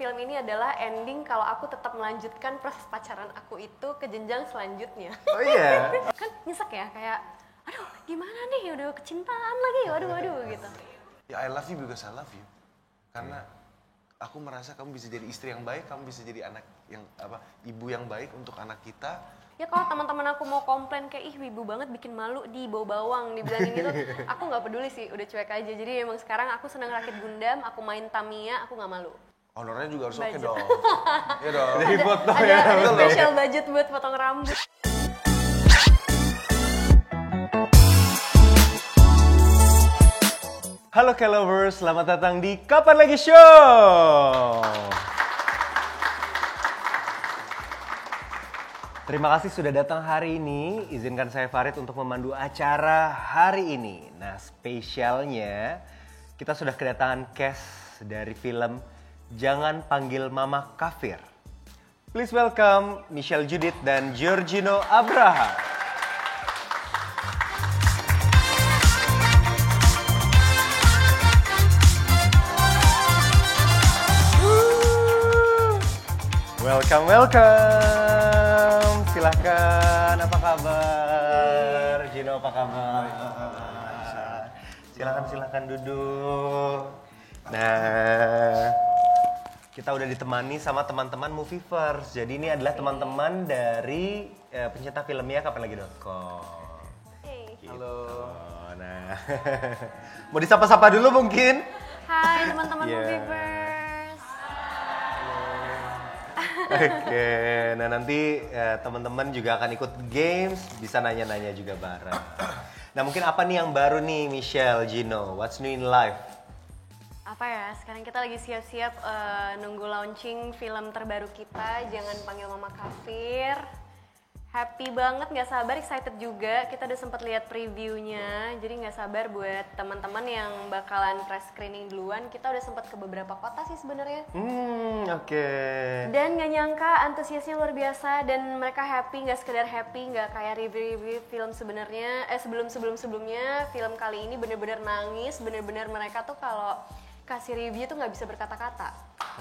film ini adalah ending kalau aku tetap melanjutkan proses pacaran aku itu ke jenjang selanjutnya. Oh iya. Kan nyesek ya, kayak aduh gimana nih udah kecintaan lagi, waduh gitu. Ya I love you because I love you. Karena aku merasa kamu bisa jadi istri yang baik, kamu bisa jadi anak yang ibu yang baik untuk anak kita. Ya kalau teman-teman aku mau komplain kayak ih wibu banget bikin malu di bau bawang dibilangin gitu, aku nggak peduli sih, udah cuek aja. Jadi emang sekarang aku senang rakit Gundam, aku main Tamiya, aku nggak malu. Honornya juga harus oke Budget. dong. Iya dong. Jadi foto Ada ya. special budget buat potong rambut. Halo K-Lovers, selamat datang di Kapan Lagi Show. Terima kasih sudah datang hari ini. Izinkan saya Farid untuk memandu acara hari ini. Nah, spesialnya kita sudah kedatangan cast dari film Jangan Panggil Mama Kafir. Please welcome Michelle Judith dan Giorgino Abraham. Welcome. Silahkan, apa kabar? Gino, apa kabar? Silahkan duduk. Nah, kita udah ditemani sama teman-teman Movievers. Jadi ini adalah teman-teman dari pencetak filmnya kapanlagi.com. Hey. Halo. Nah, mau disapa-sapa dulu mungkin? Hai teman-teman Yeah. Movievers. Oke, nah nanti teman-teman juga akan ikut games, bisa nanya-nanya juga bareng. Nah mungkin apa nih yang baru nih Michelle, Gino, what's new in life? Apa ya, sekarang kita lagi siap-siap nunggu launching film terbaru kita, Jangan Panggil Mama Kafir. Happy banget, nggak sabar, excited juga. Kita udah sempat lihat previewnya, jadi nggak sabar buat teman-teman yang bakalan press screening duluan. Kita udah sempat ke beberapa kota sih sebenarnya. Oke. Dan nggak nyangka antusiasnya luar biasa dan mereka happy, nggak sekedar happy, nggak kayak review film sebenarnya. Sebelumnya film kali ini bener-bener nangis, bener-bener mereka tuh kalau kasih review tuh nggak bisa berkata-kata.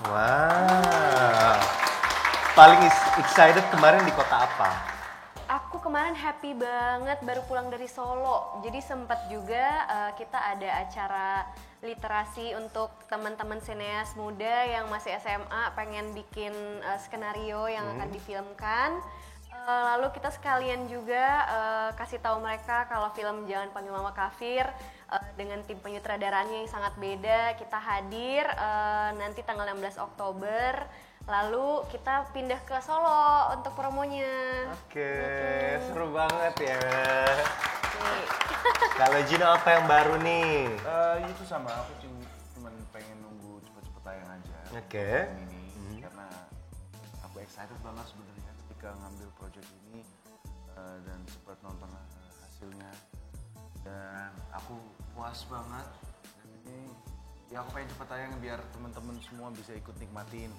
Wow. Paling excited kemarin di kota apa? Aku kemarin happy banget baru pulang dari Solo. Jadi sempat juga kita ada acara literasi untuk teman-teman sineas muda yang masih SMA pengen bikin skenario yang akan difilmkan. Lalu kita sekalian juga kasih tahu mereka kalau film Jangan Panggil Mama Kafir dengan tim penyutradaranya yang sangat beda. Kita hadir nanti tanggal 16 Oktober. Lalu kita pindah ke Solo untuk promonya. Oke, seru banget ya. Kalau Gino apa yang baru nih? Itu sama, aku cuma pengen nunggu cepet-cepet tayang aja. Oke. Film ini karena aku excited banget sebenarnya ketika ngambil project ini dan sempat nonton hasilnya dan aku puas banget. Dan ini ya aku pengen cepet tayang biar teman-teman semua bisa ikut nikmatin.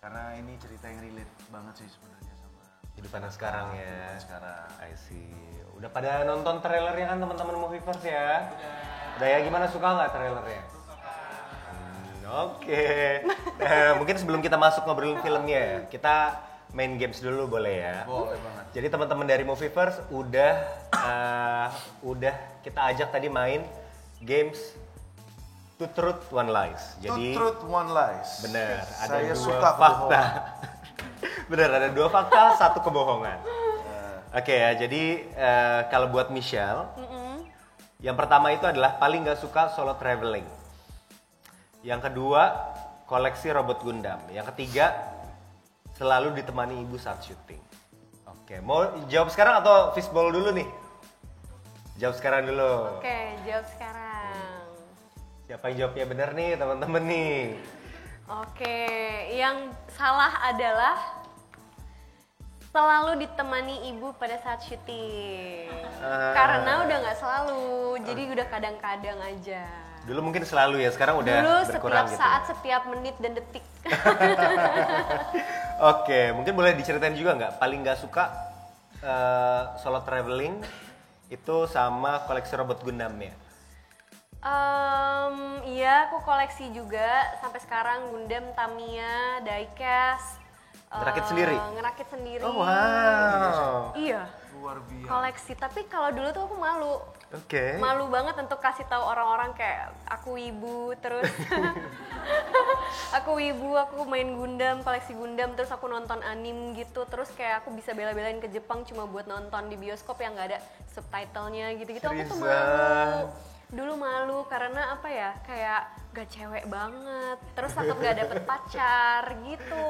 Karena ini cerita yang relate banget sih sebenarnya sama Kehidupan sekarang ya. Sekarang. I see. Udah pada nonton trailernya kan teman-teman Movievers ya? Udah ya, gimana, suka nggak trailernya? Oke. Nah, mungkin sebelum kita masuk ngobrolin filmnya, kita main games dulu boleh ya? Boleh banget. Jadi teman-teman dari Movievers udah kita ajak tadi main games Two Truth One Lies. Jadi Two Truth One Lies. bener, ada Saya dua suka fakta. Bener, ada dua fakta, satu kebohongan. Oke ya, jadi kalau buat Michelle, yang pertama itu adalah paling nggak suka solo traveling. Yang kedua, koleksi robot Gundam. Yang ketiga, selalu ditemani ibu saat syuting. Oke, mau jawab sekarang atau fishball dulu nih? Jawab sekarang dulu. Oke, jawab sekarang. Siapa yang jawabnya benar nih teman-teman nih? Oke, yang salah adalah selalu ditemani ibu pada saat syuting. Karena udah nggak selalu, jadi udah kadang-kadang aja. Dulu mungkin selalu ya, sekarang udah Dulu berkurang setiap gitu. saat, setiap menit dan detik. Oke, mungkin boleh diceritain juga nggak paling nggak suka solo traveling itu sama koleksi robot Gundamnya? Iya, aku koleksi juga sampai sekarang Gundam, Tamiya, Diecast. Ngerakit sendiri? Ngerakit sendiri. Oh wow. Iya. Luar biasa. Koleksi, tapi kalau dulu tuh aku malu. Oke. Malu banget untuk kasih tahu orang-orang kayak aku wibu terus. Aku wibu, aku main Gundam, koleksi Gundam, terus aku nonton anime gitu, terus kayak aku bisa bela-belain ke Jepang cuma buat nonton di bioskop yang nggak ada subtitlenya gitu-gitu. Aku tuh malu. Dulu malu karena apa ya, kayak gak cewek banget, terus takut gak dapet pacar gitu.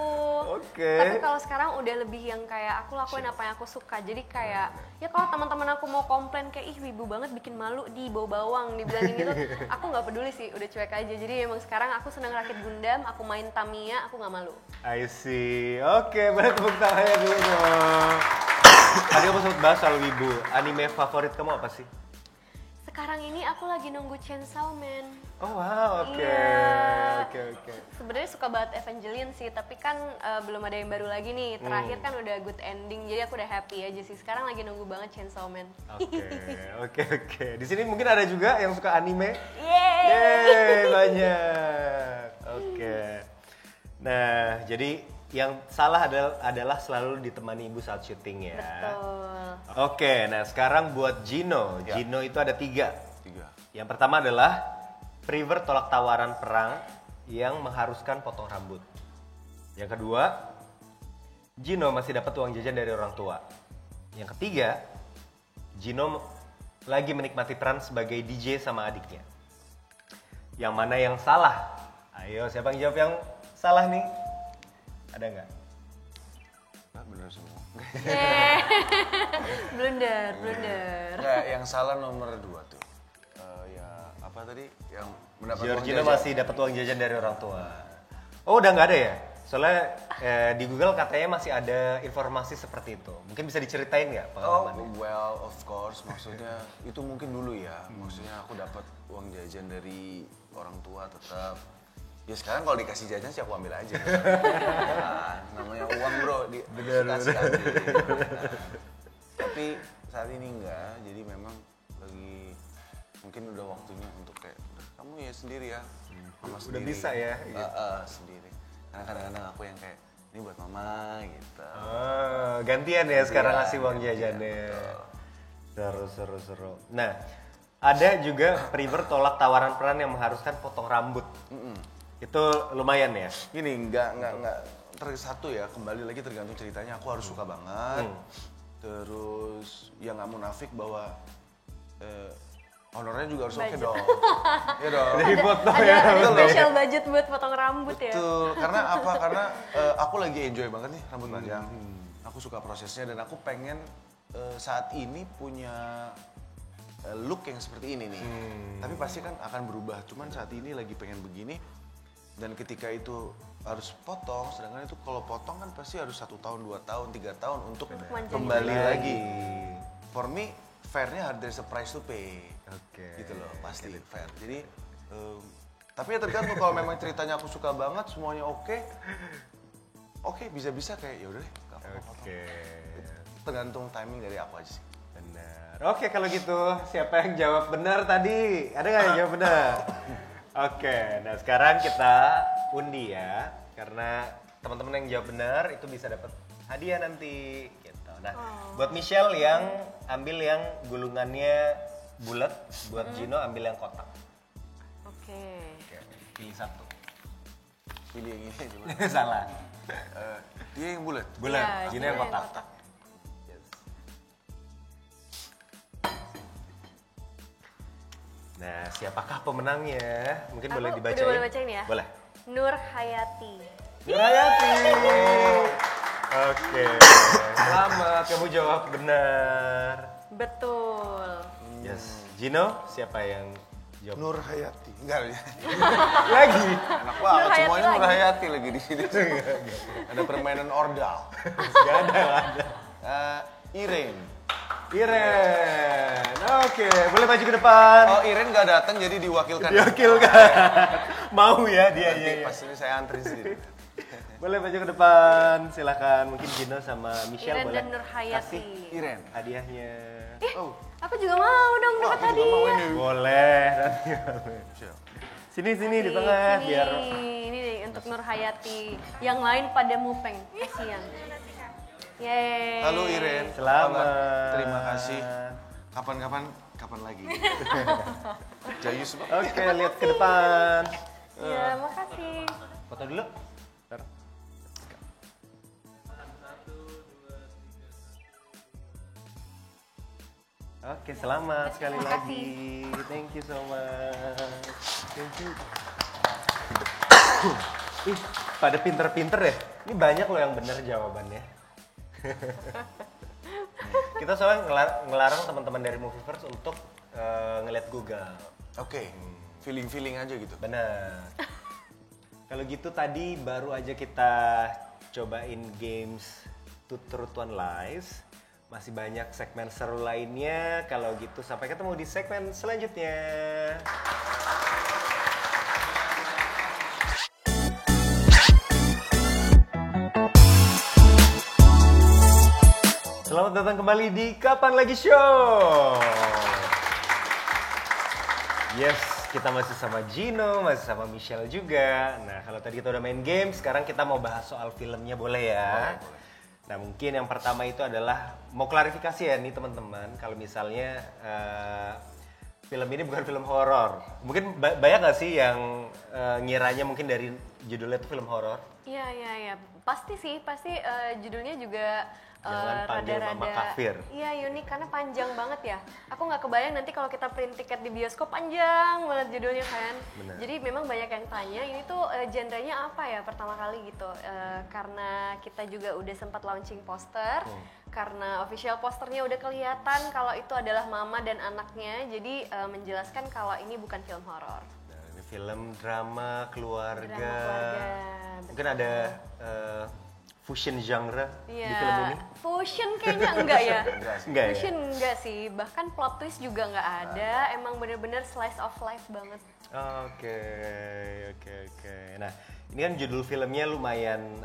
Oke. Tapi kalau sekarang udah lebih yang kayak aku lakuin apa yang aku suka. Jadi kayak ya kalau teman-teman aku mau komplain kayak ih wibu banget bikin malu di bau bawang dibilangin gitu, aku nggak peduli sih, udah cuek aja. Jadi emang sekarang aku seneng rakit Gundam, aku main Tamiya, aku nggak malu. I see. Oke, boleh tepuk tangannya dulu dong. Tadi kamu sempat bahas soal wibu. Anime favorit kamu apa sih? Sekarang ini aku lagi nunggu Chainsaw Man. Oh wow, oke. Iya. Oke. Sebenarnya suka banget Evangelion sih, tapi kan belum ada yang baru lagi nih. Terakhir kan udah good ending, jadi aku udah happy aja sih. Sekarang lagi nunggu banget Chainsaw Man. Oke. Di sini mungkin ada juga yang suka anime. Yeay! Yeay, banyak. Oke. Nah, jadi yang salah adalah selalu ditemani ibu saat syuting ya. Betul. Oke, nah sekarang buat Gino. Ya. Gino itu ada 3. 3. Yang pertama adalah prefer tolak tawaran perang yang mengharuskan potong rambut. Yang kedua, Gino masih dapat uang jajan dari orang tua. Yang ketiga, Gino lagi menikmati peran sebagai DJ sama adiknya. Yang mana yang salah? Ayo, siapa yang jawab yang salah nih? Ada nggak? Nah, bener semua. Blunder. Nggak, yang salah nomor 2 tuh. Ya apa tadi? Yang mendapat uang Giorgino jajan. masih dapat uang jajan dari orang tua. Oh, udah nggak ada ya? Soalnya di Google katanya masih ada informasi seperti itu. Mungkin bisa diceritain nggak Oh, pengalamannya? well, of course. Maksudnya itu mungkin dulu ya. Maksudnya aku dapat uang jajan dari orang tua tetap. Ya sekarang kalau dikasih jajan sih aku ambil aja. Nah, namanya uang bro, dikasih aja. Nah, tapi saat ini enggak, jadi memang lagi mungkin udah waktunya untuk kayak udah kamu ya sendiri ya, mama Udah sendiri. bisa ya, gitu. Sendiri. Karena kadang-kadang aku yang kayak ini buat mama gitu. Oh, gantian ya sekarang Iya, ngasih uang gantian, jajannya. betul. Seru. Nah, ada juga prefer tolak tawaran peran yang mengharuskan potong rambut. Itu lumayan ya. Gini, enggak satu ya, kembali lagi tergantung ceritanya. Aku harus suka banget. Terus ya nggak munafik bahwa honornya juga harus oke dong. Iya dong. Jadi foto Ada ya. special budget buat potong rambut ya. Betul. Karena apa? Karena aku lagi enjoy banget nih rambut panjang. Aku suka prosesnya dan aku pengen saat ini punya look yang seperti ini nih. Tapi pasti kan akan berubah. Cuman saat ini lagi pengen begini. Dan ketika itu harus potong, sedangkan itu kalau potong kan pasti harus 1 tahun, 2 tahun, 3 tahun untuk manjangin kembali lagi. lagi. For me, fairnya there's a price to pay. Oke. Gitu loh, pasti fair. Jadi, tapi ya tergantung kalau memang ceritanya aku suka banget, semuanya oke, bisa-bisa kayak yaudah deh, gak apa-apa. Oke. Tergantung timing dari aku aja sih. Benar. Oke, kalau gitu siapa yang jawab benar tadi? Ada nggak yang jawab benar? Oke, nah sekarang kita undi ya, karena teman-teman yang jawab benar itu bisa dapat hadiah nanti. Gitu. Nah, buat Michelle yang ambil yang gulungannya bulat, buat Gino ambil yang kotak. Oke. Oke, pilih satu. Pilih yang ini coba. Salah. Dia yang bulat. Bulat, Iya, Gino Gino yang yang kotak. kotak. Yes. Nah, siapakah pemenangnya? Mungkin Aku boleh udah dibacain. boleh bacain ya? Boleh. Nur Hayati. Nurhayati. Oke. Selamat, kamu jawab benar. Betul. Yes. Gino, siapa yang jawab? Nur Hayati. Enggak ya. Lagi. Enak banget, Nur Hayati semuanya Nur lagi. Hayati lagi di sini. Ada permainan ordal. Gak ada. Irene. Iren. Oke, boleh maju ke depan. Oh, Irene nggak datang jadi diwakilkan. Diwakilkan. Mau ya dia Nanti ya. pas ini saya antri sendiri. Boleh maju ke depan, silakan. Mungkin Gino sama Michelle Iren boleh dan Nurhayati. kasih Iren. hadiahnya. Oh, Aku juga mau dong dapat aku juga mau hadiah. ini. Boleh. Michelle. Sini di tengah Sini, biar. ini nih untuk Nurhayati. Yang lain pada mupeng. Kasihan. Yeay. Halo Iren. Selamat. Terima kasih. Kapan lagi? Jayus banget. Oke, lihat ke depan. Iya, makasih. Foto dulu. Bentar. Oke, selamat sekali Terima lagi. Thank you so much. Thank you. Ih, pada pinter-pinter ya. Ini banyak loh yang bener jawabannya. Kita soalnya ngelarang teman-teman dari Movieverse untuk ngeliat Google. Oke, feeling aja gitu. Benar. Kalau gitu tadi baru aja kita cobain games Two Truth One Lies. Masih banyak segmen seru lainnya. Kalau gitu sampai ketemu di segmen selanjutnya. Selamat datang kembali di Kapan Lagi Show. Yes, kita masih sama Gino, masih sama Michelle juga. Nah, kalau tadi kita udah main game, sekarang kita mau bahas soal filmnya, boleh ya? Boleh. Nah, mungkin yang pertama itu adalah mau klarifikasi ya nih teman-teman, kalau misalnya film ini bukan film horor. Mungkin banyak nggak sih yang ngiranya mungkin dari judulnya itu film horor? Iya. Pasti sih, judulnya juga Jangan panggil Mama Kafir. Iya, unik karena panjang banget ya. Aku nggak kebayang nanti kalau kita print tiket di bioskop panjang banget judulnya kan. Bener. Jadi memang banyak yang tanya ini tuh genrenya apa ya pertama kali gitu. Karena kita juga udah sempat launching poster. Karena official posternya udah kelihatan kalau itu adalah mama dan anaknya. Jadi menjelaskan kalau ini bukan film horor. Nah, ini film drama keluarga. Drama keluarga, Mungkin ada fusion genre Iya, di film ini? fusion kayaknya enggak ya. Enggak ya? Fusion enggak sih, bahkan plot twist juga enggak ada. Emang bener-bener slice of life banget. Oke. Nah, ini kan judul filmnya lumayan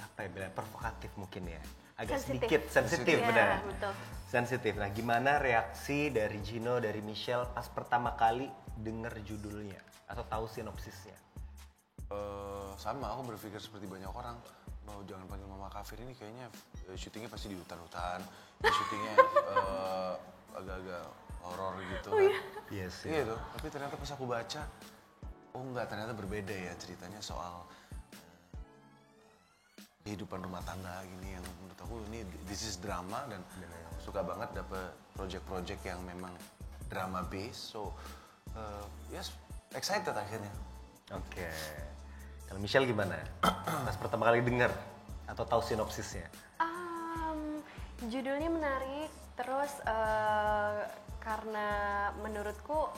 apa ya bilangnya, provokatif mungkin ya. Agak Sensitif. sedikit sensitif, Iya, benar. betul. Sensitif. Nah, gimana reaksi dari Gino, dari Michelle pas pertama kali denger judulnya atau tahu sinopsisnya? Sama, aku berpikir seperti banyak orang. Mau Jangan Panggil Mama Kafir ini kayaknya syutingnya pasti di hutan-hutan. Syutingnya agak-agak horor gitu kan. Iya sih. Iya tuh, tapi ternyata pas aku baca, oh enggak, ternyata berbeda ya ceritanya soal kehidupan rumah tangga gini yang menurut aku ini this is drama dan aku suka banget dapet project-project yang memang drama based. So, yes, excited akhirnya. Oke. Kalau Michelle gimana? Pas pertama kali denger atau tahu sinopsisnya? Judulnya menarik, terus karena menurutku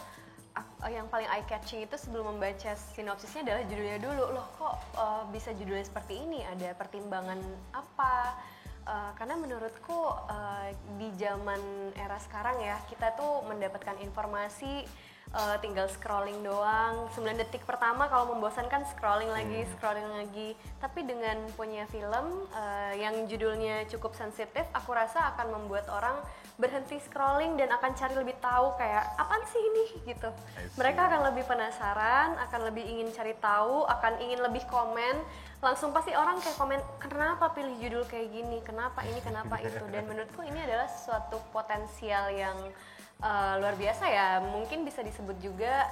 yang paling eye catching itu sebelum membaca sinopsisnya adalah judulnya dulu. Loh kok bisa judulnya seperti ini? Ada pertimbangan apa? Karena menurutku di zaman era sekarang ya, kita tuh mendapatkan informasi tinggal scrolling doang. 9 detik pertama kalau membosankan scrolling lagi. Tapi dengan punya film yang judulnya cukup sensitif, aku rasa akan membuat orang berhenti scrolling dan akan cari lebih tahu kayak apaan sih ini gitu. Mereka akan lebih penasaran, akan lebih ingin cari tahu, akan ingin lebih komen. Langsung pasti orang kayak komen, kenapa pilih judul kayak gini, kenapa ini, kenapa itu. Dan menurutku ini adalah suatu potensial yang luar biasa ya. Mungkin bisa disebut juga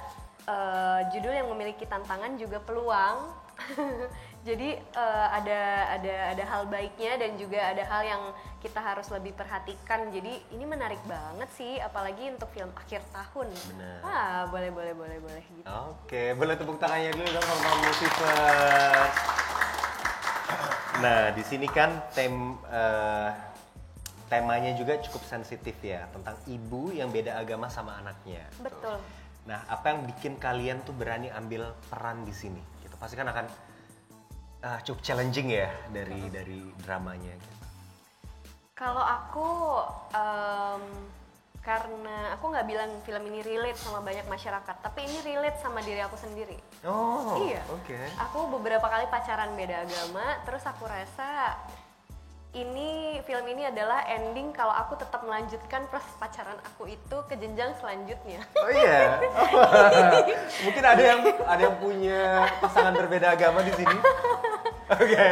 judul yang memiliki tantangan juga peluang. Jadi ada hal baiknya dan juga ada hal yang kita harus lebih perhatikan. Jadi ini menarik banget sih, apalagi untuk film akhir tahun. Benar. Boleh gitu. Oke, boleh tepuk tangannya dulu dong sama Movieverse. Nah, di sini kan temanya juga cukup sensitif ya, tentang ibu yang beda agama sama anaknya. Betul. Nah, apa yang bikin kalian tuh berani ambil peran di sini? Gitu. Pasti kan akan cukup challenging ya dari dramanya. Gitu. Kalau aku Karena aku nggak bilang film ini relate sama banyak masyarakat, tapi ini relate sama diri aku sendiri. Oh, Iya. oke. Aku beberapa kali pacaran beda agama, terus aku rasa film ini adalah ending kalau aku tetap melanjutkan proses pacaran aku itu ke jenjang selanjutnya. Oh iya. Mungkin ada yang punya pasangan berbeda agama di sini. Oke.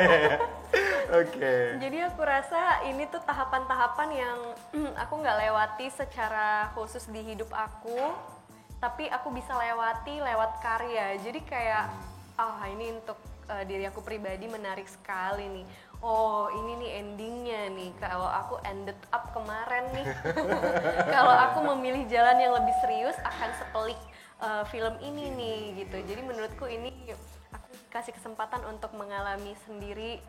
Oke. Jadi aku rasa ini tuh tahapan-tahapan yang aku nggak lewati secara khusus di hidup aku, tapi aku bisa lewati lewat karya. Jadi kayak, ini untuk diri aku pribadi menarik sekali nih. Oh, ini nih endingnya nih. Kalau aku ended up kemarin nih, kalau aku memilih jalan yang lebih serius akan sepelik film ini nih gitu. Jadi menurutku ini aku kasih kesempatan untuk mengalami sendiri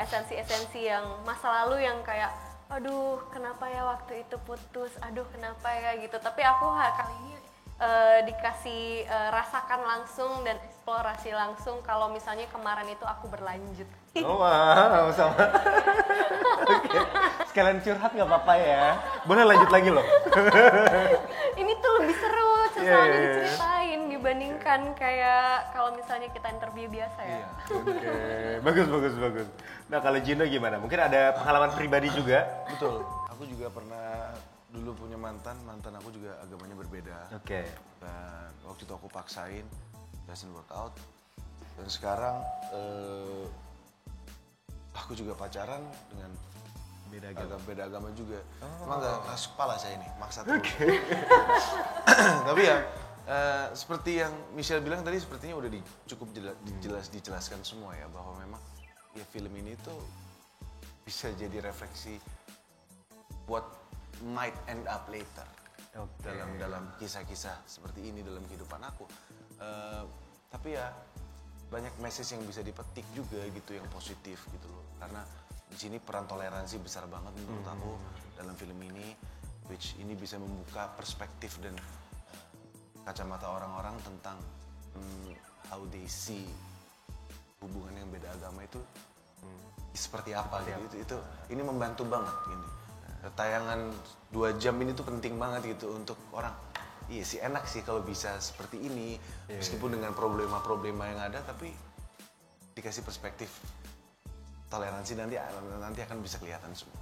esensi-esensi yang masa lalu yang kayak aduh kenapa ya waktu itu putus, aduh kenapa ya gitu. Tapi aku kali ini dikasih rasakan langsung dan eksplorasi langsung kalau misalnya kemarin itu aku berlanjut. Oh wow, sama. Oke. Sekalian curhat nggak apa-apa ya. Boleh lanjut lagi loh. Ini tuh lebih seru soalnya diceritain dibandingkan kayak kalau misalnya kita interview biasa ya. Oke, bagus. Nah kalau Gino gimana? Mungkin ada pengalaman pribadi juga? Betul. Aku juga pernah dulu punya mantan aku juga agamanya berbeda. Oke. Dan waktu itu aku paksain, doesn't work out. Dan sekarang aku juga pacaran dengan beda agama juga. Emang gak masuk kepala saya ini, maksa terus. Tapi ya seperti yang Michelle bilang tadi, sepertinya udah cukup dijelaskan semua ya, bahwa memang ya film ini tuh bisa jadi refleksi what might end up later. Dalam kisah-kisah seperti ini dalam kehidupan aku. Tapi ya banyak message yang bisa dipetik juga gitu, yang positif gitu loh. Karena di sini peran toleransi besar banget menurut aku dalam film ini, which ini bisa membuka perspektif dan kacamata orang-orang tentang how they see hubungan yang beda agama itu seperti apa gitu. Itu ini membantu banget ini. Tayangan 2 jam ini tuh penting banget gitu untuk orang. Iya sih, enak sih kalau bisa seperti ini, meskipun dengan problema-problema yang ada, tapi dikasih perspektif toleransi, nanti akan bisa kelihatan semua.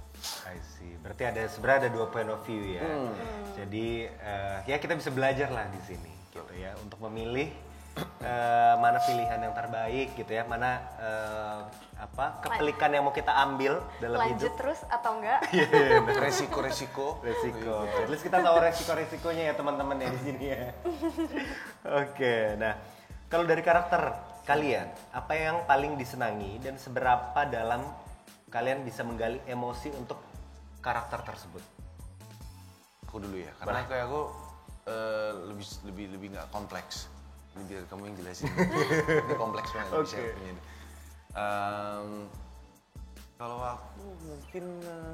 I see. Berarti sebenarnya ada 2 point of view ya. Jadi ya kita bisa belajar lah di sini, gitu ya, untuk memilih mana pilihan yang terbaik gitu ya, mana kepelikan yang mau kita ambil dalam Lanjut hidup. terus atau enggak? Resiko. At least kita tahu resiko-resikonya ya teman-teman ya di sini ya. Oke, nah kalau dari karakter kalian, apa yang paling disenangi dan seberapa dalam kalian bisa menggali emosi untuk karakter tersebut? Aku dulu ya, karena kayak aku lebih nggak kompleks. Ini biar kamu yang jelasin. Ini kompleks banget bisa punya ini. Kalau aku mungkin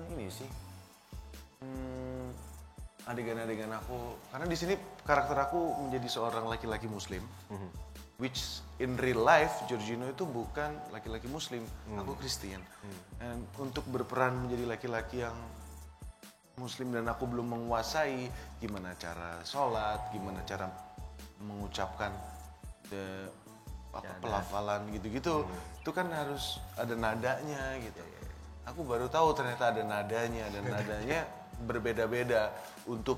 ini sih adegan-adegan aku, karena di sini karakter aku menjadi seorang laki-laki Muslim, which in real life Giorgino itu bukan laki-laki Muslim, aku Kristen. Dan untuk berperan menjadi laki-laki yang Muslim dan aku belum menguasai gimana cara sholat, gimana cara mengucapkan pelafalan gitu-gitu, itu kan harus ada nadanya gitu. Aku baru tahu ternyata ada nadanya, dan nadanya berbeda-beda untuk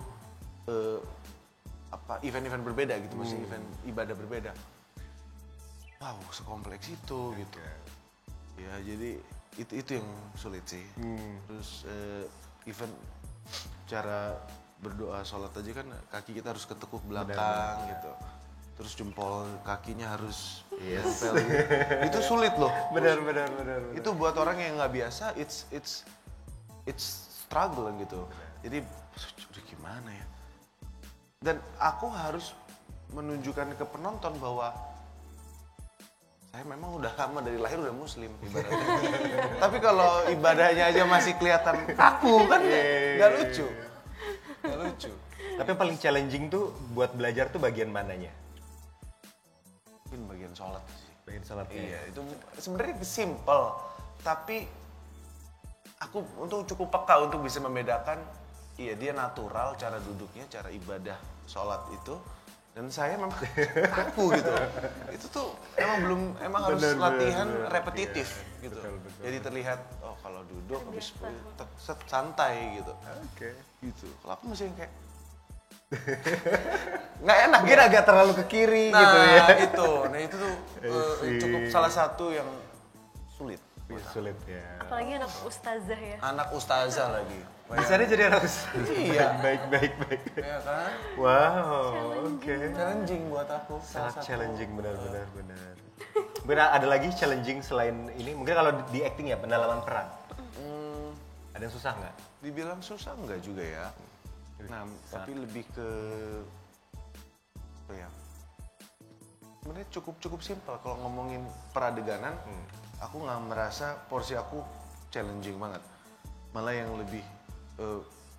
event-event berbeda gitu, maksudnya event ibadah berbeda. Wow, sekompleks itu gitu. Ya jadi itu yang sulit sih. Terus event cara berdoa sholat aja kan kaki kita harus ketekuk belakang gitu. Terus jempol kakinya harus nempel gitu. Itu sulit loh. Benar. Itu buat orang yang nggak biasa, it's struggle gitu. Jadi gimana ya? Dan aku harus menunjukkan ke penonton bahwa saya memang udah lama dari lahir udah Muslim ibaratnya. Tapi kalau ibadahnya aja masih kelihatan kaku kan nggak lucu. Nggak lucu. Tapi yang paling challenging tuh buat belajar tuh bagian mananya? Mungkin bagian sholat sih. Bagian sholat. Iya, itu sebenarnya simple, tapi aku cukup peka untuk bisa membedakan iya dia natural cara duduknya, cara ibadah sholat itu. Dan saya memang kaku gitu. Itu tuh emang harus latihan repetitif gitu. Betul. Jadi terlihat oh kalau duduk habis santai gitu. Oke. Gitu. Kalau aku masih yang kayak nggak enak. Mungkin agak terlalu ke kiri Nah, gitu ya. Nah itu tuh cukup salah satu yang sulit. Sulit ya. Apalagi anak ustazah ya. Anak ustazah lagi. Bisanya jadi anak ustaz. Iya. Baik. Ya kan? Wow, oke. Challenging buat aku. Sangat challenging benar. Benar ada lagi challenging selain ini? Mungkin kalau di acting ya pendalaman peran. Ada yang susah nggak? Dibilang susah enggak juga ya. Nah, tapi lebih ke apa ya? Sebenarnya cukup simpel kalau ngomongin peradeganan. Aku nggak merasa porsi aku challenging banget. Malah yang lebih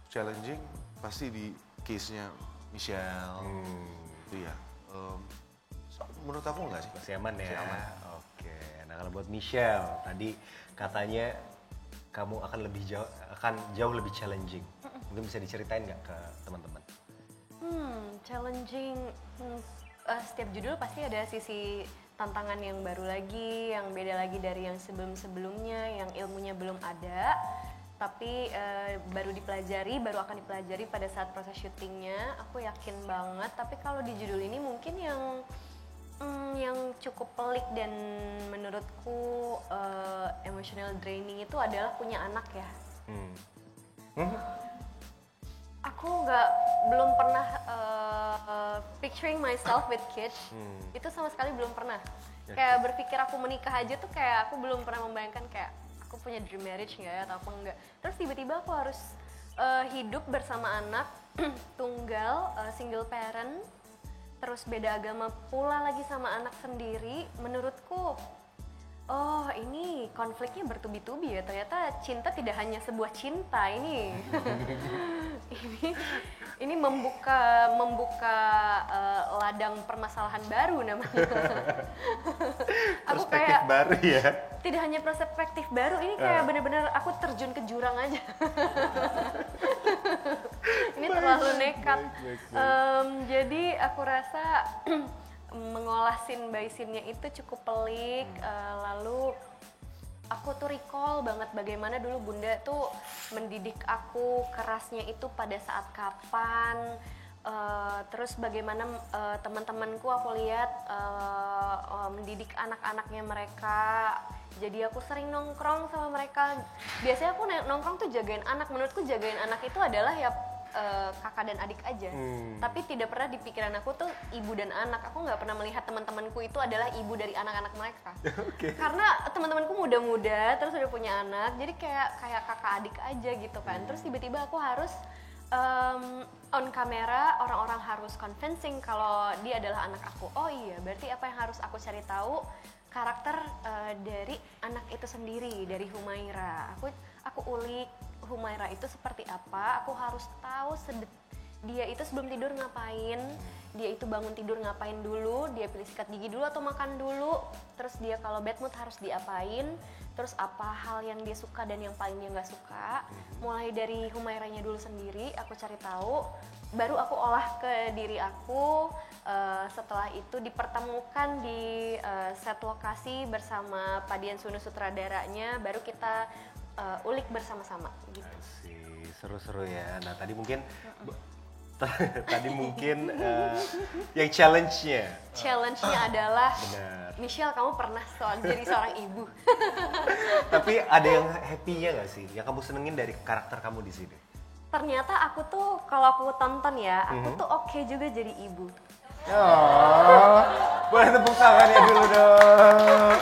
challenging pasti di case-nya Michelle. Itu ya. Menurut aku enggak sih? Masih aman ya? Masih aman. Oke. Nah kalau buat Michelle, tadi katanya kamu akan jauh lebih challenging. Mungkin bisa diceritain nggak ke teman-teman? Challenging. Setiap judul pasti ada sisi tantangan yang baru lagi, yang beda lagi dari yang sebelum-sebelumnya, yang ilmunya belum ada, tapi baru akan dipelajari pada saat proses syutingnya. Aku yakin banget. Tapi kalau di judul ini mungkin yang cukup pelik dan menurutku emotional draining itu adalah punya anak ya. Aku belum pernah picturing myself with kids. Itu sama sekali belum pernah. Kayak berpikir aku menikah aja tuh kayak aku belum pernah membayangkan kayak aku punya dream marriage nggak ya atau apa enggak. Terus tiba-tiba aku harus hidup bersama anak tunggal, single parent, terus beda agama pula lagi sama anak sendiri. Menurutku, oh ini konfliknya bertubi-tubi ya. Ternyata cinta tidak hanya sebuah cinta ini. ini membuka ladang permasalahan baru namanya. Aku Perspektif kayak baru ya. tidak hanya perspektif baru, ini kayak benar-benar aku terjun ke jurang aja. Ini terlalu nekat. Jadi aku rasa mengolah scene by scene-nya itu cukup pelik. Lalu aku tuh recall banget bagaimana dulu Bunda tuh mendidik aku, kerasnya itu pada saat kapan. Terus bagaimana teman-temanku aku lihat mendidik anak-anaknya mereka. Jadi aku sering nongkrong sama mereka. Biasanya aku nongkrong tuh jagain anak. Menurutku jagain anak itu adalah ya kakak dan adik aja. Tapi tidak pernah di pikiran aku tuh ibu dan anak. Aku nggak pernah melihat teman-temanku itu adalah ibu dari anak-anak mereka. Karena teman-temanku muda-muda, terus udah punya anak. Jadi kayak kakak adik aja gitu kan. Terus tiba-tiba aku harus on kamera, orang-orang harus convincing kalau dia adalah anak aku. Oh iya, berarti apa yang harus aku cari tahu karakter dari anak itu sendiri, dari Humaira. Aku ulik Humaira itu seperti apa. Aku harus tahu dia itu sebelum tidur ngapain, dia itu bangun tidur ngapain dulu, dia pilih sikat gigi dulu atau makan dulu, terus dia kalau bad mood harus diapain, terus apa hal yang dia suka dan yang paling dia nggak suka. Mulai dari Humairanya dulu sendiri, aku cari tahu, baru aku olah ke diri aku. Setelah itu dipertemukan di set lokasi bersama Pak Dian Sunu sutradaranya, baru kita ulik bersama-sama gitu. Seru-seru ya. Nah tadi mungkin yang challenge-nya adalah benar. Michelle, kamu pernah jadi seorang ibu. Tapi ada yang happy-nya nggak sih? Yang kamu senengin dari karakter kamu di sini? Ternyata aku tuh kalau aku tonton ya, aku tuh oke juga jadi ibu. Oh, boleh tepuk tangannya dulu dong.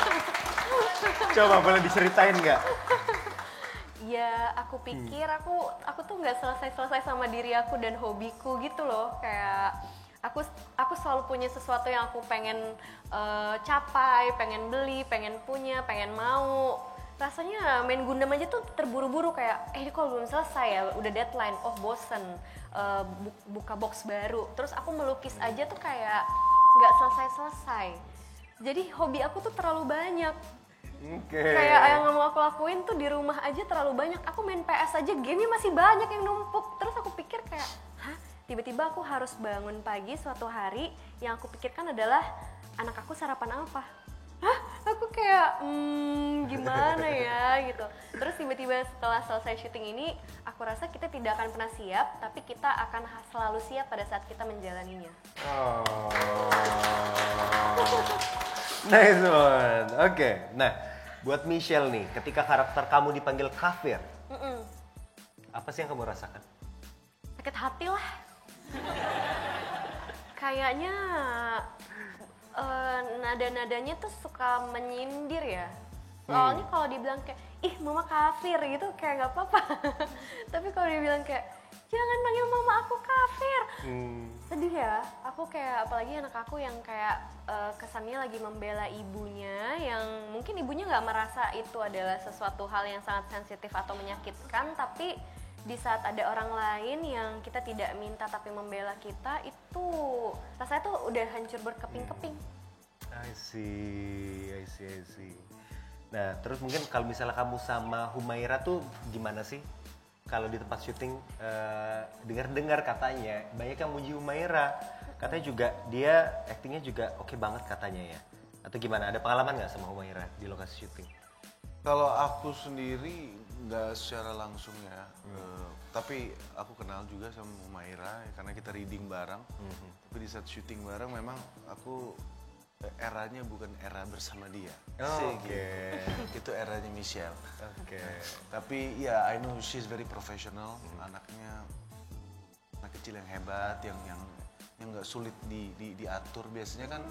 Coba boleh diceritain nggak? Ya, aku pikir aku tuh nggak selesai sama diri aku dan hobiku gitu loh. Kayak aku selalu punya sesuatu yang aku pengen capai, pengen beli, pengen punya, pengen mau. Rasanya main Gundam aja tuh terburu-buru kayak, kalau belum selesai ya, udah deadline, oh bosen, buka box baru. Terus aku melukis aja tuh kayak nggak selesai-selesai. Jadi hobi aku tuh terlalu banyak. Kayak yang mau aku lakuin tuh di rumah aja terlalu banyak. Aku main PS aja, gamenya masih banyak yang numpuk. Terus aku tiba-tiba aku harus bangun pagi suatu hari, yang aku pikirkan adalah anak aku sarapan apa. Hah? Aku kayak gimana ya gitu. Terus tiba-tiba setelah selesai syuting ini, aku rasa kita tidak akan pernah siap, tapi kita akan selalu siap pada saat kita menjalaninya. Oh. Nice one. Oke. Nah, buat Michelle nih, ketika karakter kamu dipanggil kafir, apa sih yang kamu rasakan? Sakit hati lah. Kayaknya nada-nadanya tuh suka menyindir ya. Soalnya kalau dibilang kayak, ih mama kafir gitu kayak nggak apa-apa. Tapi kalau dibilang kayak, jangan panggil mama aku kafir. Sedih ya. Aku kayak, apalagi anak aku yang kayak kesannya lagi membela ibunya, yang mungkin ibunya nggak merasa itu adalah sesuatu hal yang sangat sensitif atau menyakitkan, tapi di saat ada orang lain yang kita tidak minta tapi membela kita, itu rasanya tuh udah hancur berkeping-keping. I see. Nah, terus mungkin kalau misalnya kamu sama Humaira tuh gimana sih? Kalau di tempat syuting, dengar-dengar katanya banyak yang muji Humaira. Katanya juga dia aktingnya juga oke banget katanya ya. Atau gimana? Ada pengalaman nggak sama Humaira di lokasi syuting? Kalau aku sendiri nggak secara langsung ya, tapi aku kenal juga sama Humaira karena kita reading bareng. Tapi di saat syuting bareng memang aku eranya bukan era bersama dia. Oke. Itu eranya Michelle. Oke. Tapi ya I know she's very professional. Anaknya anak kecil yang hebat, yang nggak sulit diatur. Biasanya kan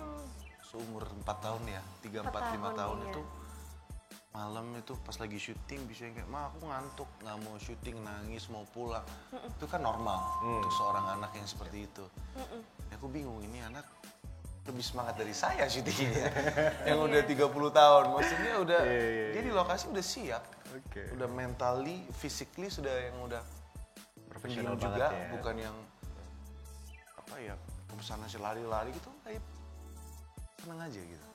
seumur 4 tahun ya, 3, 4, 5 tahun iya. itu malam itu pas lagi syuting bisa kayak, ma aku ngantuk, nggak mau syuting, nangis, mau pulang. Itu kan normal untuk seorang anak yang seperti itu. Ya, aku bingung, ini anak lebih semangat dari saya syutingnya yang udah 30 tahun. Maksudnya udah dia di lokasi udah siap. Udah mentally, physically sudah yang udah Profesional pendiam banget juga, ya. bukan yang apa ya, kesana lari-lari gitu, kayak seneng aja gitu.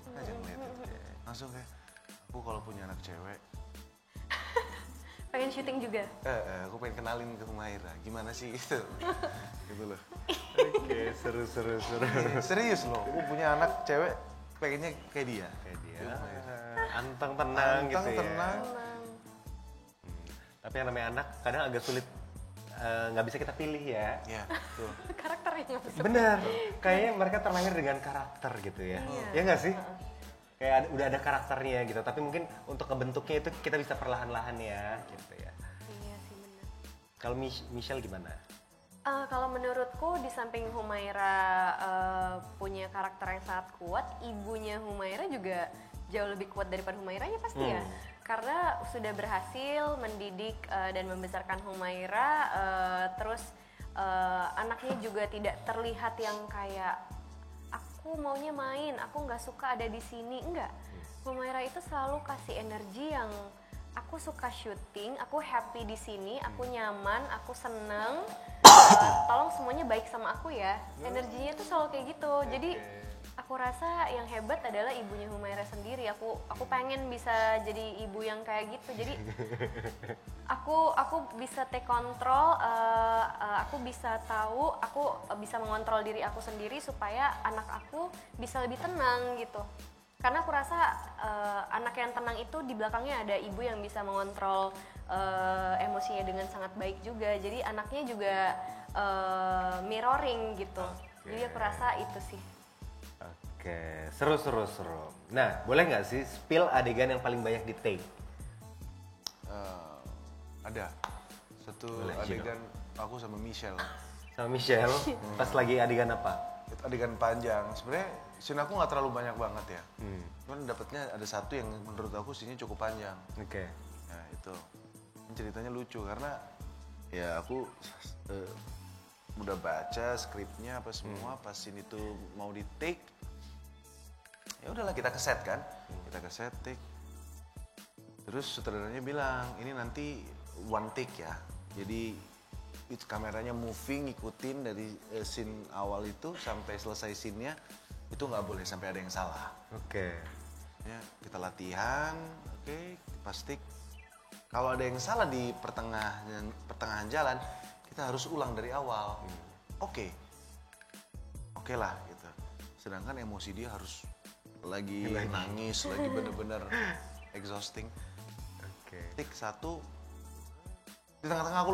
Seneng aja ngeliat itu. Langsung kayak, aku kalau punya anak cewek, Pengen syuting juga? aku pengen kenalin ke Humaira, gimana sih itu? Gitu loh. Oke, seru. Serius loh, aku punya anak cewek pengennya kayak dia. Kayak dia. Humaira. Anteng tenang gitu ya. Tenang. Tapi yang namanya anak kadang agak sulit, nggak bisa kita pilih ya. Ya, betul. Karakternya nggak bisa. Bener, kayaknya mereka terlahir dengan karakter gitu ya. Ya nggak sih? Kayak udah ada karakternya gitu, tapi mungkin untuk kebentuknya itu kita bisa perlahan-lahan ya gitu ya. Iya sih benar. Kalau Michelle gimana? Kalau menurutku di samping Humaira punya karakter yang sangat kuat, ibunya Humaira juga jauh lebih kuat daripada Humairanya pasti ya. Karena sudah berhasil mendidik dan membesarkan Humaira, terus anaknya juga tidak terlihat yang kayak aku maunya main, aku nggak suka ada di sini, enggak. Humaira itu selalu kasih energi yang aku suka syuting, aku happy di sini, aku nyaman, aku seneng. Tolong semuanya baik sama aku ya. Energinya tuh selalu kayak gitu. Jadi aku rasa yang hebat adalah ibunya Humaira sendiri. Aku pengen bisa jadi ibu yang kayak gitu. Jadi aku bisa take control, aku bisa tahu, aku bisa mengontrol diri aku sendiri supaya anak aku bisa lebih tenang gitu. Karena aku rasa anak yang tenang itu di belakangnya ada ibu yang bisa mengontrol emosinya dengan sangat baik juga. Jadi anaknya juga mirroring gitu. Jadi aku rasa itu sih. Oke, seru. Nah, boleh nggak sih spill adegan yang paling banyak di take? Ada satu Boleh, adegan aku sama Michelle. Sama Michelle, pas lagi adegan apa? Itu adegan panjang. Sebenarnya scene aku nggak terlalu banyak banget ya. Cuman dapatnya ada satu yang menurut aku scene-nya cukup panjang. Oke. Nah itu ceritanya lucu karena ya aku udah baca skripnya apa semua, pas scene itu mau di take, ya udahlah kita keset kan, kita keset take. Terus sutradaranya bilang ini nanti one take ya, jadi itu kameranya moving, ngikutin dari scene awal itu sampai selesai scene-nya, itu nggak boleh sampai ada yang salah. Oke. Ya, kita latihan, oke, pasti kalau ada yang salah di pertengahan jalan, kita harus ulang dari awal. oke lah gitu. Sedangkan emosi dia harus lagi nangis, lagi bener-bener exhausting. Tik satu, di tengah-tengah aku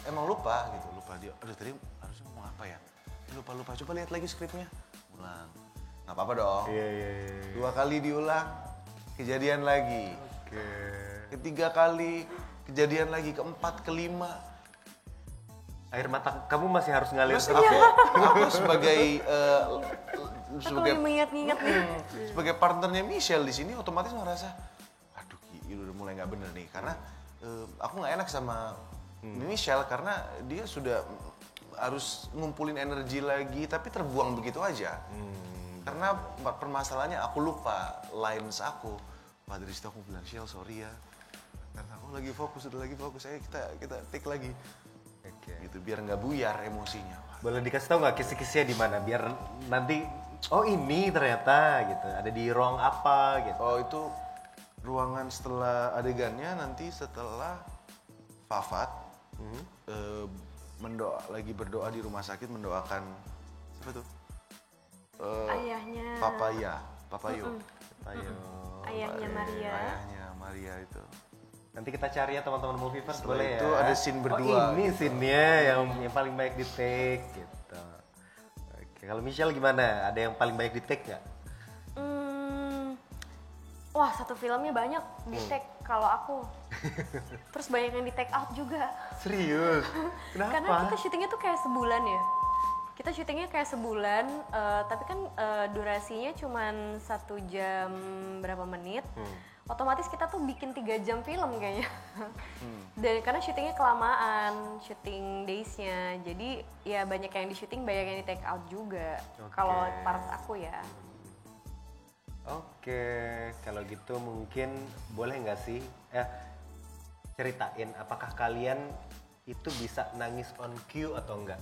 emang lupa dia. Aduh tadi harusnya ngomong apa ya? Lupa, coba lihat lagi skripnya. Ulang, nggak apa-apa dong. Iya. 2 kali diulang, kejadian lagi. Ketiga kali, kejadian lagi. Keempat, kelima. Air mata kamu masih harus ngalir Terus terus ya? aku sebagai Aku lagi mengingat-ingat nih. sebagai partnernya Michelle di sini otomatis ngerasa, aduh ini udah mulai nggak bener nih, karena aku nggak enak sama Michelle karena dia sudah harus ngumpulin energi lagi tapi terbuang begitu aja. Karena permasalahannya aku lupa lines aku. Pak dari situ aku bilang, Shell sorry ya, karena aku lagi fokus, ayo kita take lagi. Gitu biar nggak buyar emosinya. Boleh dikasih tahu nggak kisi-kisinya di mana biar nanti oh ini ternyata gitu ada di ruang apa gitu. Oh itu ruangan setelah adegannya, nanti setelah Fafat lagi berdoa di rumah sakit mendoakan siapa tuh? Ayahnya. Papayo. Ayo. Ayahnya Maria. Ayahnya Maria itu. Nanti kita cari ya teman-teman Movievers Setelah boleh ya. itu ada scene berdua. Oh ini scene-nya yang paling banyak di take gitu. Oke, kalau Michelle gimana? Ada yang paling banyak di take nggak? Wah, satu filmnya banyak di take kalau aku. Terus banyak yang di take out juga. Serius? Kenapa? Karena kita syutingnya tuh kayak sebulan ya. Kita syutingnya kayak sebulan, tapi kan durasinya cuman 1 jam berapa menit. Otomatis kita tuh bikin 3 jam film kayaknya. Dan karena syutingnya kelamaan, syuting days-nya. Jadi ya banyak yang di syuting, banyak yang di take out juga. Kalau part aku ya. Oke, kalau gitu mungkin boleh nggak sih ceritain apakah kalian itu bisa nangis on cue atau enggak?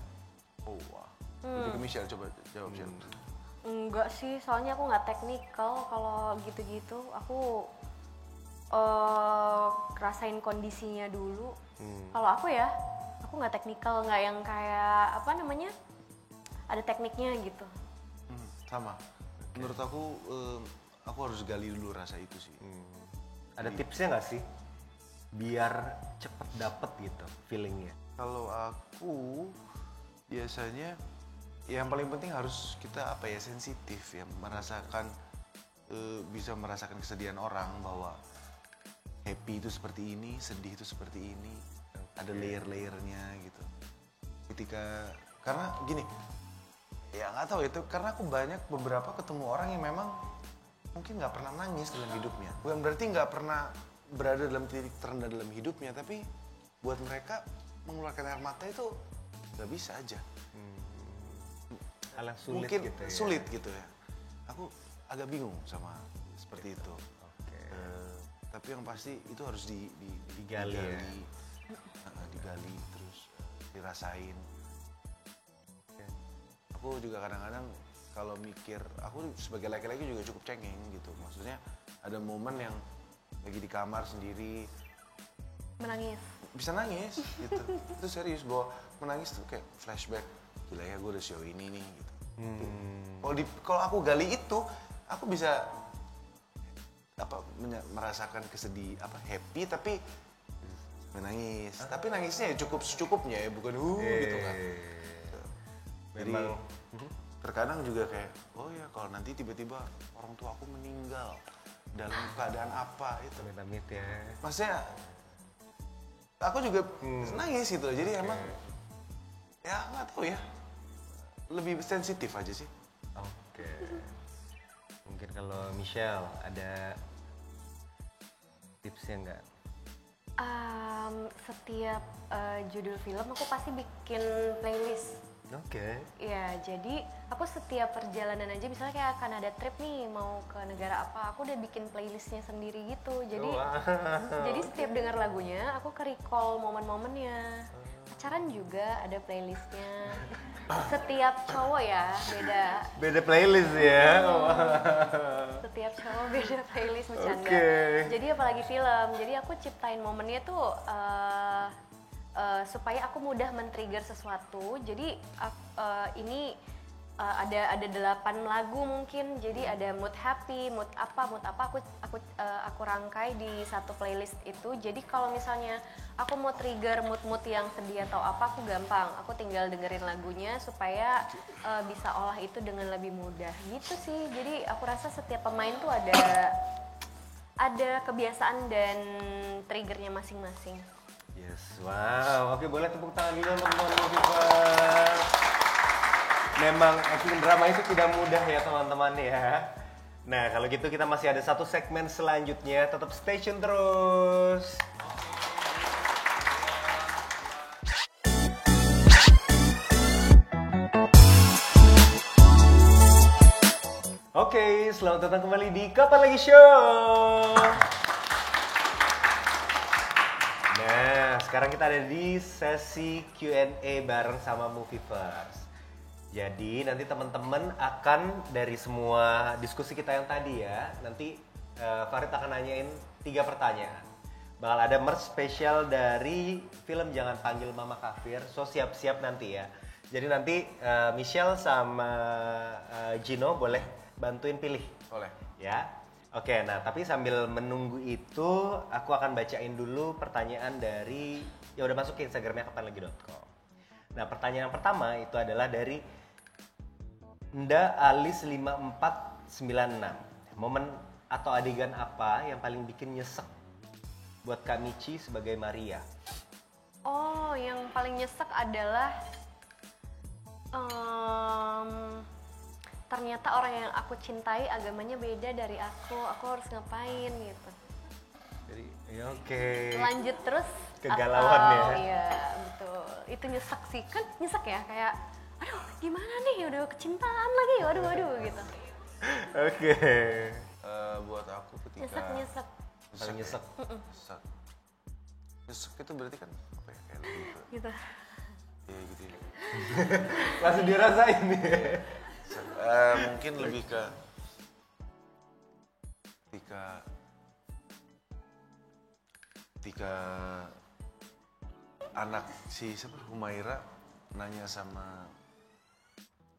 Oh wah. Itu ke Michelle, coba jawab Michelle. Enggak sih, soalnya aku nggak teknikal kalau gitu-gitu. Aku rasain kondisinya dulu. Kalau aku ya, aku nggak teknikal, nggak yang kayak apa namanya, ada tekniknya gitu. Sama. Menurut aku harus gali dulu rasa itu sih. Ada tipsnya nggak sih biar cepet dapet gitu feelingnya? Kalau aku biasanya yang paling penting harus kita sensitif ya, merasakan bisa merasakan kesedihan orang, bahwa happy itu seperti ini, sedih itu seperti ini, ada layer-layernya gitu. Karena gini, ya nggak tahu itu, karena aku beberapa ketemu orang yang memang mungkin nggak pernah nangis dalam hidupnya. Bukan berarti nggak pernah berada dalam titik terendah dalam hidupnya, tapi buat mereka mengeluarkan air mata itu nggak bisa aja. Hal yang sulit Mungkin gitu ya. sulit gitu ya. Aku agak bingung sama seperti itu. Tapi yang pasti itu harus Digali ya. digali terus dirasain. Aku juga kadang-kadang kalau mikir, aku sebagai laki-laki juga cukup cengeng gitu. Maksudnya ada momen yang lagi di kamar sendiri Menangis. bisa nangis gitu. Itu serius, bahwa menangis tuh kayak flashback, gila ya gue udah show ini nih gitu. Kalau aku gali itu, aku bisa merasakan happy tapi menangis. Tapi nangisnya ya cukup secukupnya ya, bukan gitu kan. Jadi terkadang juga kayak, oh ya kalau nanti tiba-tiba orang tua aku meninggal dalam keadaan apa itu. Amit ya. Maksudnya aku juga nangis gitu. Jadi emang ya nggak tahu ya, lebih sensitif aja sih. Oke. Mungkin kalau Michelle ada tipsnya nggak? Setiap judul film aku pasti bikin playlist. Oke. Ya, jadi aku setiap perjalanan aja, misalnya kayak akan ada trip nih mau ke negara apa, aku udah bikin playlistnya sendiri gitu. Jadi setiap dengar lagunya, aku ke-recall momen-momennya. Pacaran juga ada playlistnya. Setiap cowok ya Beda playlist ya. Setiap cowok beda playlist, bercanda. Oke. Jadi apalagi film, jadi aku ciptain momennya tuh supaya aku mudah men-trigger sesuatu. Jadi ini ada 8 lagu mungkin. Jadi ada mood happy, mood apa aku rangkai di satu playlist itu. Jadi kalau misalnya aku mau trigger mood yang sedih atau apa, aku gampang. Aku tinggal dengerin lagunya supaya bisa olah itu dengan lebih mudah. Gitu sih. Jadi aku rasa setiap pemain tuh ada kebiasaan dan triggernya masing-masing. Yes, wow. Oke, boleh tepuk tangan dulu untuk teman Moviver. Memang acting drama itu tidak mudah ya teman-teman ya. Nah, kalau gitu kita masih ada satu segmen selanjutnya. Tetap stay tune terus. Oke, selamat datang kembali di Kapan Lagi Show. Nah, sekarang kita ada di sesi Q&A bareng sama Moviverse. Jadi nanti teman-teman akan dari semua diskusi kita yang tadi ya, nanti Farid akan nanyain 3 pertanyaan. Bakal ada merch spesial dari film Jangan Panggil Mama Kafir, so siap-siap nanti ya. Jadi nanti Michelle sama Gino boleh bantuin pilih. Boleh. Ya. Oke, nah tapi sambil menunggu itu aku akan bacain dulu pertanyaan dari ya udah masuk ke Instagramnya kapanlagi.com. Nah, pertanyaan pertama itu adalah dari Nda Alis 5496. Momen atau adegan apa yang paling bikin nyesek buat Kak Michi sebagai Maria? Oh, yang paling nyesek adalah ternyata orang yang aku cintai agamanya beda dari aku harus ngapain gitu. Jadi, ya oke. Lanjut terus Kegalauan atau, ya. Iya, betul. Itu nyesek sih, kan nyesek ya, kayak aduh gimana nih, udah kecintaan lagi, waduh gitu. Oke. Buat aku ketika Nyesek. Paling nyesek. Nyesek. Nyesek itu berarti kan apa ya, kayak lebih ke Gitu. ya gitu ya. Langsung dirasain nih. Mungkin lebih ke ketika anak si siapa Humaira nanya sama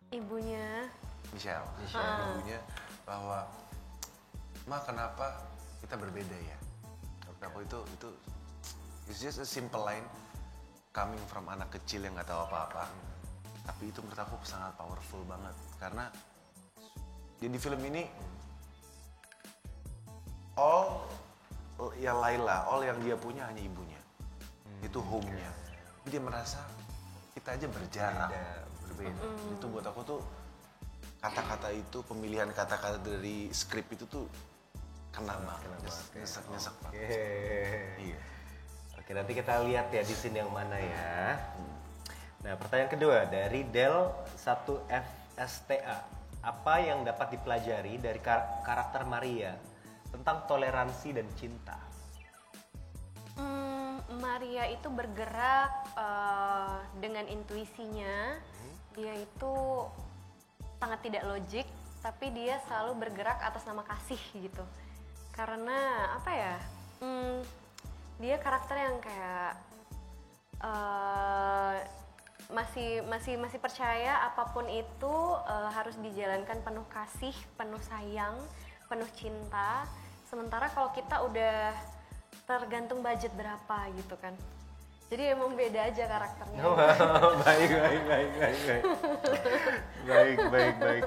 Ibunya. Michelle. Ibunya bahwa Ma kenapa kita berbeda ya? Menurut aku itu it's just a simple line coming from anak kecil yang nggak tahu apa-apa. Tapi itu menurut aku sangat powerful banget karena jadi film ini all yang Laila, all yang dia punya hanya ibunya. Itu home-nya. Dia merasa kita aja berjarak, berbeda. Itu buat aku tuh kata-kata itu, pemilihan kata-kata dari skrip itu tuh kena banget, nyesek banget. Iya. Oke, nanti kita lihat ya di scene yang mana ya. Nah, pertanyaan kedua dari Del 1FSTA. Apa yang dapat dipelajari dari karakter Maria tentang toleransi dan cinta? Maria itu bergerak dengan intuisinya. Dia itu sangat tidak logik, tapi dia selalu bergerak atas nama kasih gitu. Karena apa ya? Dia karakter yang kayak masih percaya apapun itu harus dijalankan penuh kasih, penuh sayang, penuh cinta. Sementara kalau kita udah tergantung budget berapa gitu kan. Jadi emang beda aja karakternya. Oh, baik. Baik.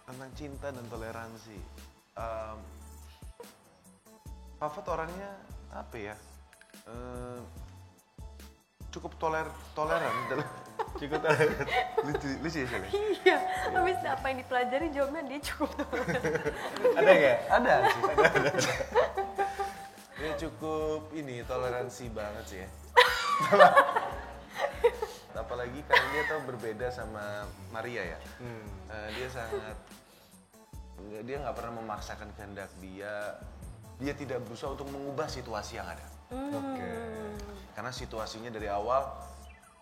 Tentang cinta dan toleransi. Fafat orangnya apa ya? Cukup toleran dalam Cukup toleran. lucu ya Shelly? Iya, habis apa yang dipelajari jawabnya dia cukup. Ada nggak? Ada sih. Dia cukup toleransi banget sih ya. Apalagi karena dia tuh berbeda sama Maria ya. Dia nggak pernah memaksakan kehendak dia. Dia tidak berusaha untuk mengubah situasi yang ada. Oke. Karena situasinya dari awal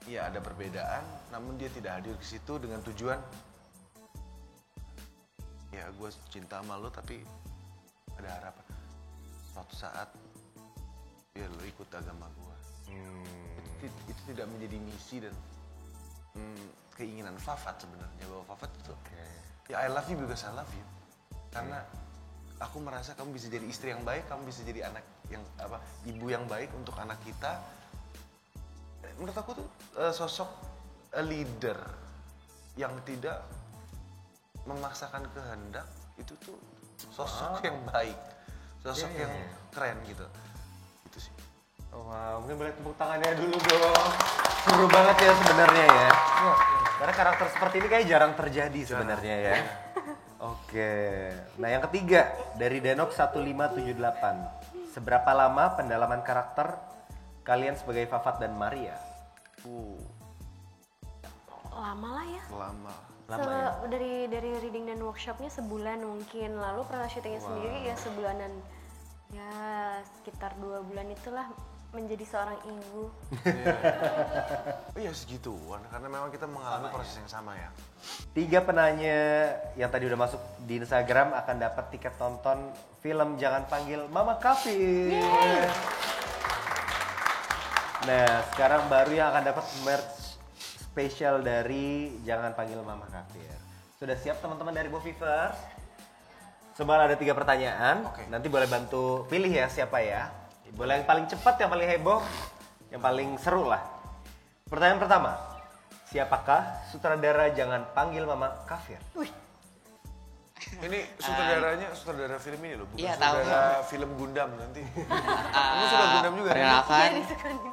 ya ada perbedaan, namun dia tidak hadir ke situ dengan tujuan ya gue cinta sama lo tapi ada harapan suatu saat biar lo ikut agama gue. Itu tidak menjadi misi dan keinginan Fafat sebenarnya, bahwa Fafat itu ya I love you because I love you. Karena aku merasa kamu bisa jadi istri yang baik, kamu bisa jadi anak yang ibu yang baik untuk anak kita. Menurut aku tuh sosok a leader yang tidak memaksakan kehendak itu tuh sosok yang baik, sosok yang keren gitu. Itu sih. Wah, mungkin boleh tepuk tangannya dulu dong. Seru banget ya sebenarnya ya. Karena karakter seperti ini kayak jarang terjadi sebenarnya ya. Oke. Nah, yang ketiga dari Denok 1578. Seberapa lama pendalaman karakter kalian sebagai Fafat dan Maria? Lama lah ya. Lama. Dari reading dan workshopnya sebulan mungkin, lalu proses syutingnya sendiri ya sebulanan, ya sekitar 2 bulan itulah menjadi seorang ibu. Iya segituan, karena memang kita mengalami proses yang sama ya. 3 penanya yang tadi udah masuk di Instagram akan dapat tiket nonton film Jangan Panggil Mama Kafir. Nah, sekarang baru yang akan dapat merch spesial dari Jangan Panggil Mama Kafir. Sudah siap teman-teman dari Movieverse? Semua ada 3 pertanyaan. Nanti boleh bantu pilih ya siapa ya. Boleh yang paling cepat, yang paling heboh, yang paling seru lah. Pertanyaan pertama, siapakah sutradara Jangan Panggil Mama Kafir? Ini sutradara film ini loh, bukan Iya, sutradara film Gundam nanti. Kamu suka Gundam juga? Perkenalkan,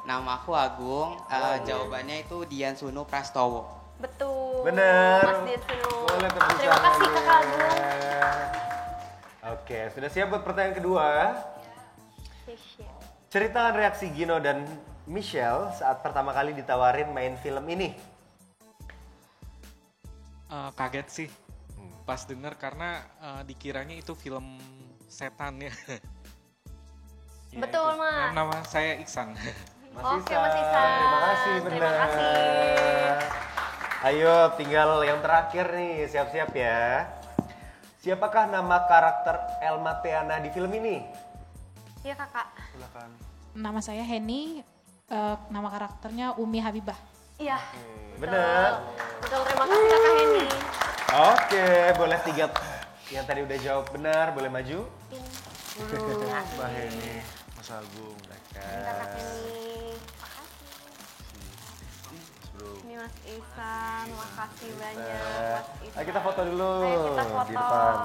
nama aku Agung. Jawabannya itu Dian Sunu Prastowo. Betul. Bener. Mas Dinsunu. Boleh tepuk Terima kasih tangannya. Kakak Agung. Oke, sudah siap buat pertanyaan kedua? Ceritakan reaksi Gino dan Michelle saat pertama kali ditawarin main film ini. Kaget sih pas denger karena dikiranya itu film setan ya. Ya, Betul, itu. Mas. Nama saya Iksan. Oke, Mas Isan. Terima kasih, Terima benar. kasih. Ayo, tinggal yang terakhir nih, siap-siap ya. Siapakah nama karakter Elma Teana di film ini? Iya, Kakak. Silakan. Nama saya Heni, nama karakternya Umi Habibah. Iya. Bener. Betul, terima kasih Kakak Heni. Oke, boleh 3 yang tadi udah jawab benar, boleh maju. Mbak Heni, Mas Agung. Kakak Heni. Ini Mas Isan, makasih banyak Mas Isan. Ayo kita foto dulu. Ayo kita foto. Di depan.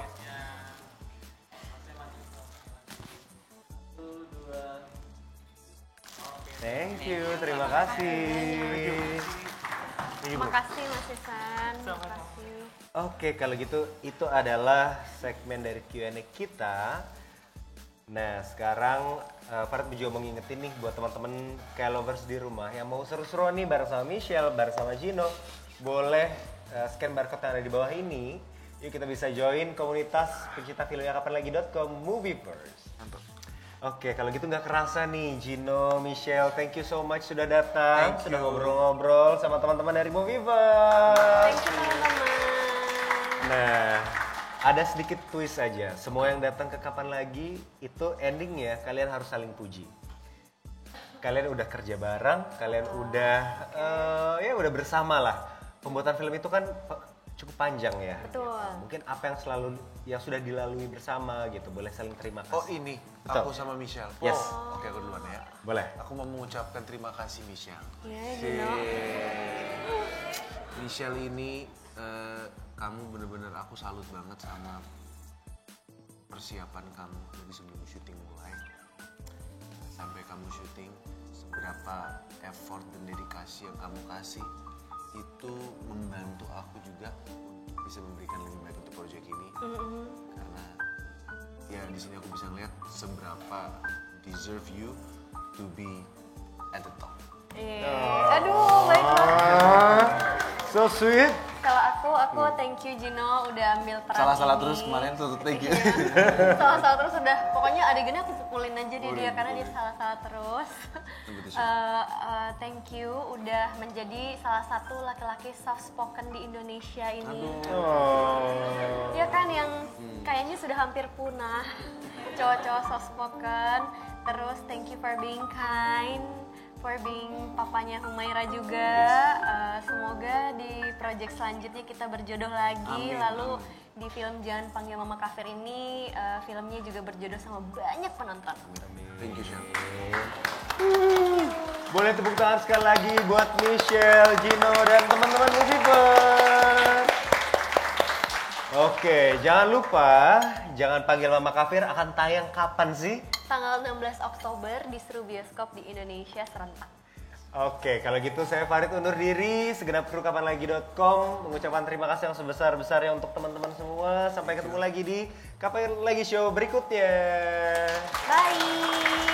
Thank you, terima kasih. Terima kasih Mas Isan. Terima kasih. Oke, kalau gitu itu adalah segmen dari Q&A kita. Nah, sekarang Farid juga mau ngingetin nih buat teman-teman K-lovers di rumah yang mau seru-seruan nih bareng sama Michelle, bareng sama Gino, boleh scan barcode yang ada di bawah ini. Yuk kita bisa join komunitas pencinta film yang kapanlagi.com Movieverse. Mantap. Oke, kalau gitu nggak kerasa nih, Gino, Michelle, thank you so much sudah datang, Thank sudah you. ngobrol-ngobrol sama teman-teman dari Movieverse. Thank you teman-teman. Nah, ada sedikit twist aja. Semua yang datang ke Kapan Lagi itu endingnya kalian harus saling puji. Kalian udah kerja bareng, kalian udah ya udah bersama lah. Pembuatan film itu kan cukup panjang ya. Betul. Mungkin apa yang sudah dilalui bersama gitu, boleh saling terima kasih. Oh ini, Betul. aku sama Michelle. Yes. Oke, aku duluan ya. Boleh. Aku mau mengucapkan terima kasih Michelle. Iya, Gino. Michelle ini, kamu bener-bener aku salut banget sama persiapan kamu dari sebelum syuting mulai sampai kamu syuting, seberapa effort dan dedikasi yang kamu kasih itu membantu aku juga untuk bisa memberikan lebih baik untuk proyek ini. Karena ya di sini aku bisa ngeliat seberapa deserve you to be at the top. Aduh, baik banget. So sweet. Kalau aku thank you Gino udah ambil peran Salah-salah ini. terus kemarin tuh thank you. Iya. Salah-salah terus udah, pokoknya adegannya aku pukulin aja dia karena dia salah-salah terus. Thank you udah menjadi salah satu laki-laki soft spoken di Indonesia ini. Ya kan yang kayaknya sudah hampir punah cowok-cowok soft spoken. Terus thank you for being kind, for being papanya Humaira juga. Semoga di project selanjutnya kita berjodoh lagi. Lalu di film Jangan Panggil Mama Kafir ini filmnya juga berjodoh sama banyak penonton. Thank you, Chef. Boleh tepuk tangan sekali lagi buat Michelle, Gino, dan teman-teman Movieper. Oke, jangan lupa, Jangan Panggil Mama Kafir akan tayang kapan sih? Tanggal 16 Oktober di seluruh bioskop di Indonesia serentak. Oke, kalau gitu saya Farid undur diri, segenap kru kapanlagi.com mengucapkan terima kasih yang sebesar-besarnya untuk teman-teman semua. Sampai ketemu lagi di Kapan Lagi Show berikutnya. Bye!